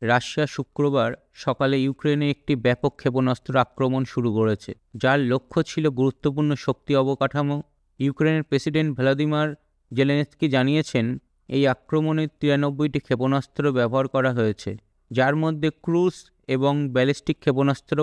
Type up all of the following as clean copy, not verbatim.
Russia শুক্রবার সকালে ইউক্রেনে একটি ব্যাপক ক্ষেপণাস্ত্র আক্রমণ শুরু করেছে, যার লক্ষ্য ছিল গুরুত্বপূর্ণ শক্তি অবকাঠামো। ইউক্রেনের প্রেসিডেন্ট ভ্লাদিমির জেলেনস্কি জানিয়েছেন, এই আক্রমণে 93টি ক্ষেপণাস্ত্র ব্যবহার করা হয়েছে, যার মধ্যে ক্রুজ এবং ব্যালিস্টিক ক্ষেপণাস্ত্র,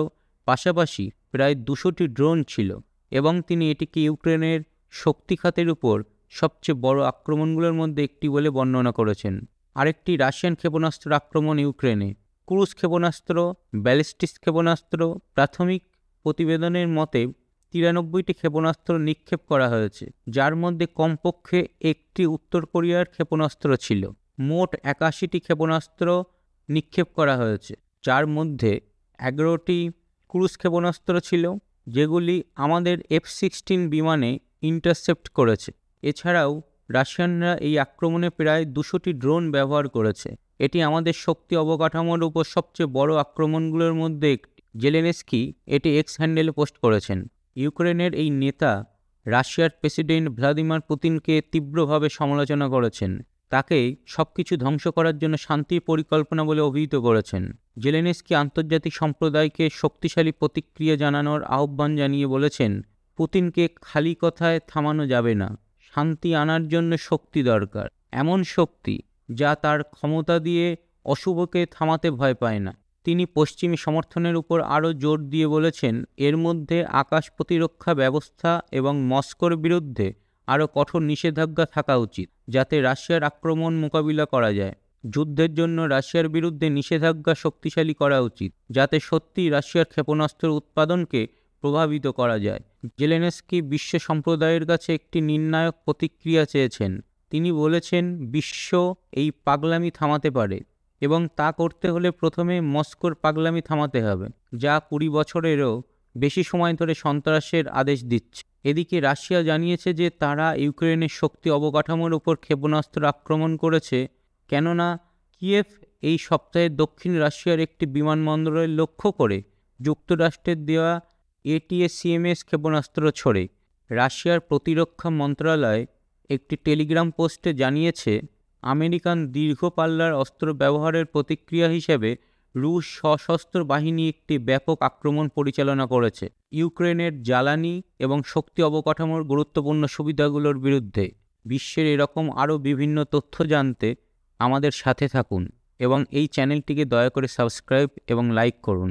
পাশাপাশি প্রায় 200টি ড্রোন ছিল, এবং তিনি এটিকে ইউক্রেনের শক্তি খাতের উপর সবচেয়ে বড় আক্রমণগুলোর মধ্যে একটি বলে বর্ণনা করেছেন। আরেকটি রাশিয়ান ক্ষেপণাস্ত্র আক্রমণ ইউক্রেনে। ক্রুজ ক্ষেপণাস্ত্র, ব্যালিস্টিক ক্ষেপণাস্ত্র। প্রাথমিক প্রতিবেদনের মতে 93টি ক্ষেপণাস্ত্র নিক্ষেপ করা হয়েছে, যার মধ্যে কমপক্ষে একটি উত্তর কোরিয়ার ক্ষেপণাস্ত্র ছিল। মোট 81টি ক্ষেপণাস্ত্র নিক্ষেপ করা হয়েছে, যার মধ্যে 11টি ক্রুজ ক্ষেপণাস্ত্র ছিল, যেগুলি আমাদের F-16 বিমানে ইন্টারসেপ্ট করেছে। এছাড়াও রাশিয়ানরা এই আক্রমণে প্রায় 200টি ড্রোন ব্যবহার করেছে। এটি আমাদের শক্তি অবকাঠামোর উপর সবচেয়ে বড় আক্রমণগুলোর মধ্যে একটি। জেলেনস্কি এটি এক্স হ্যান্ডেলে পোস্ট করেছেন। ইউক্রেনের এই নেতা রাশিয়ার প্রেসিডেন্ট ভ্লাদিমির পুতিনকে তীব্রভাবে সমালোচনা করেছেন, তাকে সবকিছু ধ্বংস করার জন্য শান্তির পরিকল্পনা বলে অভিহিত করেছেন। জেলেনস্কি আন্তর্জাতিক সম্প্রদায়কে শক্তিশালী প্রতিক্রিয়া জানানোর আহ্বান জানিয়ে বলেছেন, পুতিনকে খালি কথায় থামানো যাবে না। শান্তি আনার জন্য শক্তি দরকার, এমন শক্তি যা তার ক্ষমতা দিয়ে অশুভকে থামাতে ভয় পায় না। তিনি পশ্চিমী সমর্থনের উপর আরও জোর দিয়ে বলেছেন, এর মধ্যে আকাশ প্রতিরক্ষা ব্যবস্থা এবং মস্কোর বিরুদ্ধে আরও কঠোর নিষেধাজ্ঞা থাকা উচিত, যাতে রাশিয়ার আক্রমণ মোকাবিলা করা যায়। যুদ্ধের জন্য রাশিয়ার বিরুদ্ধে নিষেধাজ্ঞা শক্তিশালী করা উচিত, যাতে সত্যিই রাশিয়ার ক্ষেপণাস্ত্র উৎপাদনকে প্রভাবিত করা যায়। জেলেনস্কি বিশ্ব সম্প্রদায়ের কাছে একটি নির্ণায়ক প্রতিক্রিয়া চেয়েছেন। তিনি বলেছেন, বিশ্ব এই পাগলামি থামাতে পারে, এবং তা করতে হলে প্রথমে মস্কোর পাগলামি থামাতে হবে, যা 20 বছরেরও বেশি সময় ধরে সন্ত্রাসের আদেশ দিচ্ছে। এদিকে রাশিয়া জানিয়েছে যে তারা ইউক্রেনের শক্তি অবকাঠামোর উপর ক্ষেপণাস্ত্র আক্রমণ করেছে, কেননা কিয়েভ এই সপ্তাহে দক্ষিণ রাশিয়ার একটি বিমানবন্দরের লক্ষ্য করে যুক্তরাষ্ট্রের দেওয়া ATACMS ক্ষেপণাস্ত্র ছোড়ে। রাশিয়ার প্রতিরক্ষা মন্ত্রণালয় একটি টেলিগ্রাম পোস্টে জানিয়েছে, আমেরিকান দীর্ঘ পাল্লার অস্ত্র ব্যবহারের প্রতিক্রিয়া হিসেবে রুশ সশস্ত্র বাহিনী একটি ব্যাপক আক্রমণ পরিচালনা করেছে ইউক্রেনের জ্বালানি এবং শক্তি অবকাঠামোর গুরুত্বপূর্ণ সুবিধাগুলোর বিরুদ্ধে। বিশ্বের এরকম আরও বিভিন্ন তথ্য জানতে আমাদের সাথে থাকুন এবং এই চ্যানেলটিকে দয়া করে সাবস্ক্রাইব এবং লাইক করুন।